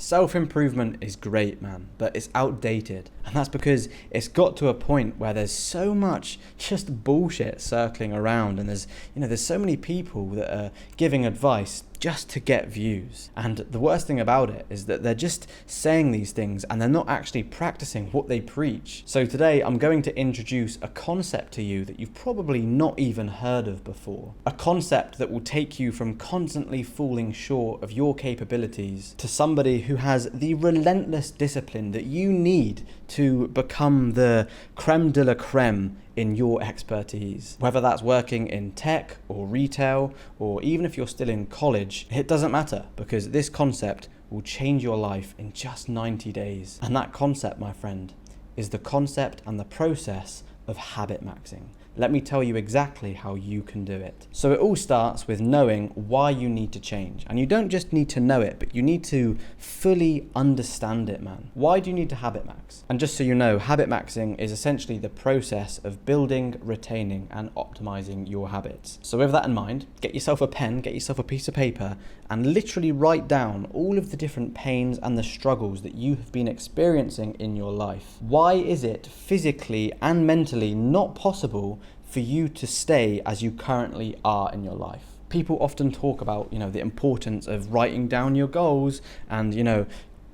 Self-improvement is great, man, but it's outdated. And that's because it's got to a point where there's so much just bullshit circling around, and there's so many people that are giving advice just to get views. And the worst thing about it is that they're just saying these things and they're not actually practicing what they preach. So today I'm going to introduce a concept to you that you've probably not even heard of before. A concept that will take you from constantly falling short of your capabilities to somebody who has the relentless discipline that you need to become the creme de la creme in your expertise. Whether that's working in tech or retail, or even if you're still in college, it doesn't matter, because this concept will change your life in just 90 days. And that concept, my friend, is the concept and the process of habit maxing. Let me tell you exactly how you can do it. So it all starts with knowing why you need to change. And you don't just need to know it, but you need to fully understand it, man. Why do you need to habit max? And just so you know, habit maxing is essentially the process of building, retaining, and optimizing your habits. So with that in mind, get yourself a pen, get yourself a piece of paper, and literally write down all of the different pains and the struggles that you have been experiencing in your life. Why is it physically and mentally not possible for you to stay as you currently are in your life? People often talk about, the importance of writing down your goals and,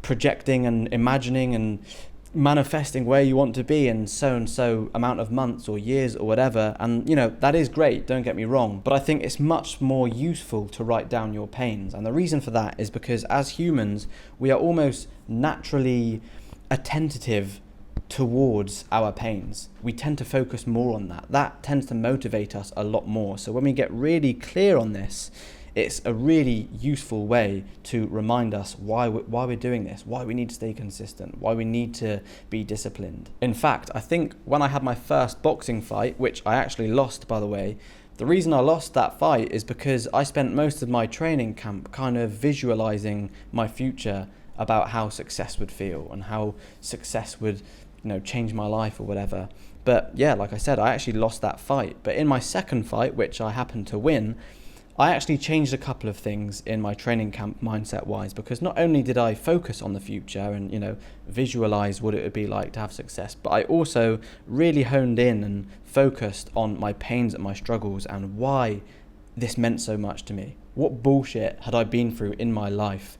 projecting and imagining and manifesting where you want to be in so amount of months or years or whatever. And, that is great, don't get me wrong. But I think it's much more useful to write down your pains. And the reason for that is because as humans, we are almost naturally attentive towards our pains. We tend to focus more on that. That tends to motivate us a lot more. So when we get really clear on this, it's a really useful way to remind us why we're doing this, why we need to stay consistent, why we need to be disciplined. In fact, I think when I had my first boxing fight, which I actually lost, by the way, the reason I lost that fight is because I spent most of my training camp kind of visualizing my future about how success would feel and how success would change my life or whatever. But yeah, like I said, I actually lost that fight. But in my second fight, which I happened to win, I actually changed a couple of things in my training camp mindset wise, because not only did I focus on the future and, visualize what it would be like to have success, but I also really honed in and focused on my pains and my struggles and why this meant so much to me. What bullshit had I been through in my life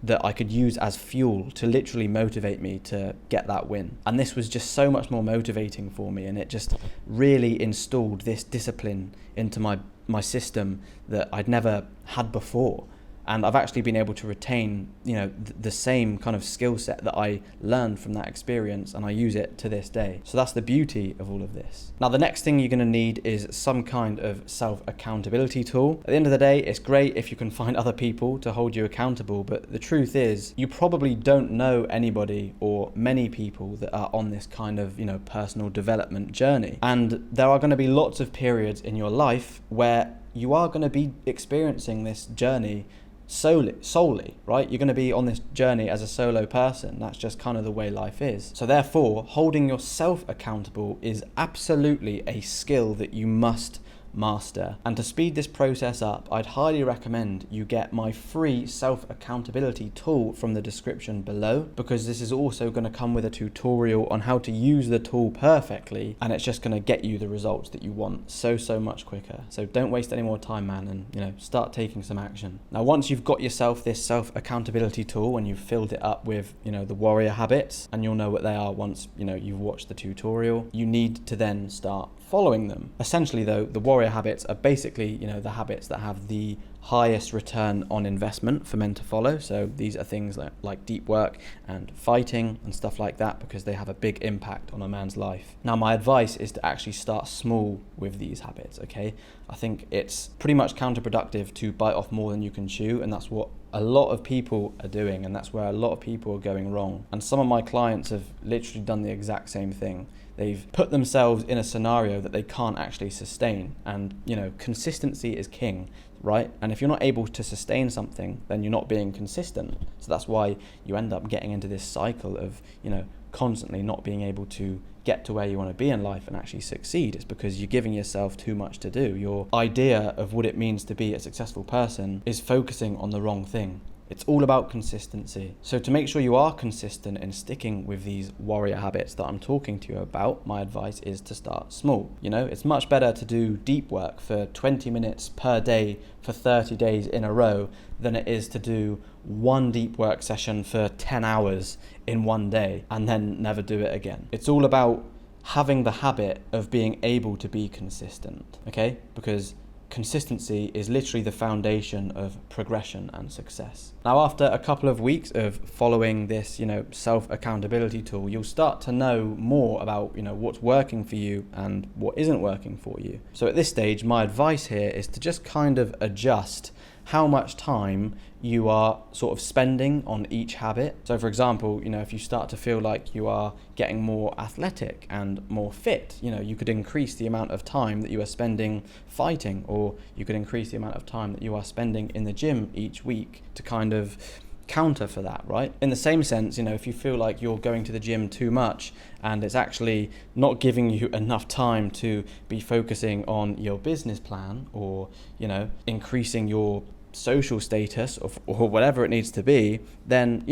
that I could use as fuel to literally motivate me to get that win. And this was just so much more motivating for me, and it just really installed this discipline into my system that I'd never had before. And I've actually been able to retain, the same kind of skill set that I learned from that experience, and I use it to this day. So that's the beauty of all of this. Now, the next thing you're going to need is some kind of self-accountability tool. At the end of the day, it's great if you can find other people to hold you accountable, but the truth is, you probably don't know anybody or many people that are on this kind of, personal development journey. And there are going to be lots of periods in your life where you are going to be experiencing this journey solely, right? You're going to be on this journey as a solo person. That's just kind of the way life is. So therefore, holding yourself accountable is absolutely a skill that you must master. And to speed this process up, I'd highly recommend you get my free self-accountability tool from the description below, because this is also going to come with a tutorial on how to use the tool perfectly, and it's just going to get you the results that you want so much quicker. So don't waste any more time, man, and start taking some action. Now, once you've got yourself this self-accountability tool and you've filled it up with the warrior habits, and you'll know what they are once you've watched the tutorial, you need to then start following them. Essentially though, the warrior habits are basically, the habits that have the highest return on investment for men to follow. So these are things like deep work and fighting and stuff like that, because they have a big impact on a man's life. Now, my advice is to actually start small with these habits, okay? I think it's pretty much counterproductive to bite off more than you can chew, and that's what a lot of people are doing, and that's where a lot of people are going wrong. And some of my clients have literally done the exact same thing. They've put themselves in a scenario that they can't actually sustain. And, consistency is king, right? And if you're not able to sustain something, then you're not being consistent. So that's why you end up getting into this cycle of, constantly not being able to get to where you want to be in life and actually succeed. It's because you're giving yourself too much to do. Your idea of what it means to be a successful person is focusing on the wrong thing. It's all about consistency. So to make sure you are consistent in sticking with these warrior habits that I'm talking to you about, my advice is to start small. You know, it's much better to do deep work for 20 minutes per day for 30 days in a row than it is to do one deep work session for 10 hours in one day and then never do it again. It's all about having the habit of being able to be consistent, okay? Because consistency is literally the foundation of progression and success. Now, after a couple of weeks of following this, self-accountability tool, you'll start to know more about, what's working for you and what isn't working for you. So at this stage, my advice here is to just kind of adjust how much time you are sort of spending on each habit. So for example, if you start to feel like you are getting more athletic and more fit, you could increase the amount of time that you are spending fighting, or you could increase the amount of time that you are spending in the gym each week to kind of counter for that, right? In the same sense, if you feel like you're going to the gym too much and it's actually not giving you enough time to be focusing on your business plan or, increasing your social status or whatever it needs to be, then,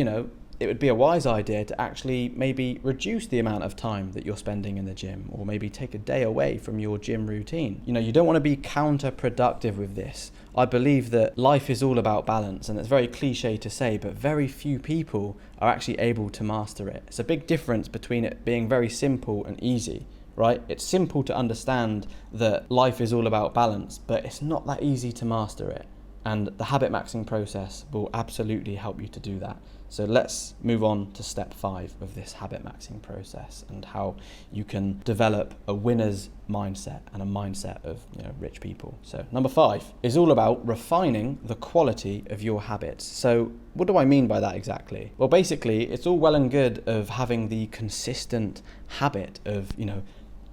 it would be a wise idea to actually maybe reduce the amount of time that you're spending in the gym, or maybe take a day away from your gym routine. You don't want to be counterproductive with this. I believe that life is all about balance, and it's very cliche to say, but very few people are actually able to master it. It's a big difference between it being very simple and easy, right? It's simple to understand that life is all about balance, but it's not that easy to master it. And the habit maxing process will absolutely help you to do that. So let's move on to step 5 of this habit maxing process and how you can develop a winner's mindset and a mindset of rich people. So number 5 is all about refining the quality of your habits. So what do I mean by that exactly? Well, basically, it's all well and good of having the consistent habit of,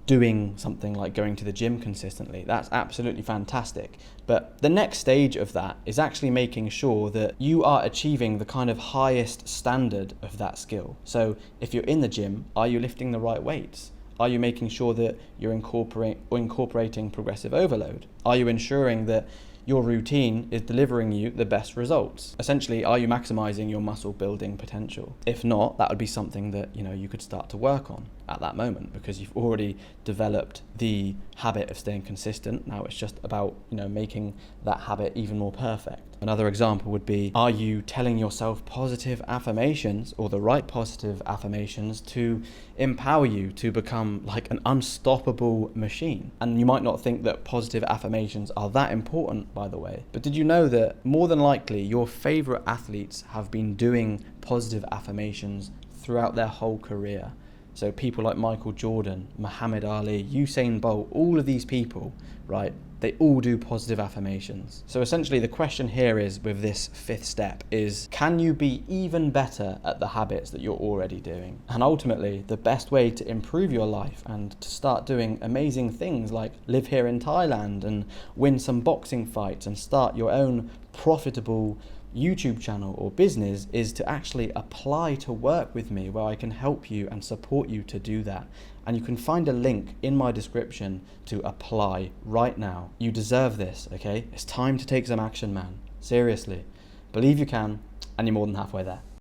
doing something like going to the gym consistently. That's absolutely fantastic. But the next stage of that is actually making sure that you are achieving the kind of highest standard of that skill. So if you're in the gym, are you lifting the right weights? Are you making sure that you're incorporating progressive overload? Are you ensuring that your routine is delivering you the best results? Essentially, are you maximizing your muscle building potential? If not, that would be something that you could start to work on at that moment, because you've already developed the habit of staying consistent. Now it's just about making that habit even more perfect. Another example would be, are you telling yourself positive affirmations, or the right positive affirmations, to empower you to become like an unstoppable machine? And you might not think that positive affirmations are that important, by the way, but did you know that more than likely your favorite athletes have been doing positive affirmations throughout their whole career? So people like Michael Jordan, Muhammad Ali, Usain Bolt, all of these people, right? They all do positive affirmations. So essentially the question here is, with this 5th step, is can you be even better at the habits that you're already doing? And ultimately, the best way to improve your life and to start doing amazing things like live here in Thailand and win some boxing fights and start your own profitable YouTube channel or business is to actually apply to work with me, where I can help you and support you to do that. And you can find a link in my description to apply right now. You deserve this, okay? It's time to take some action, man. Seriously. Believe you can, and you're more than halfway there.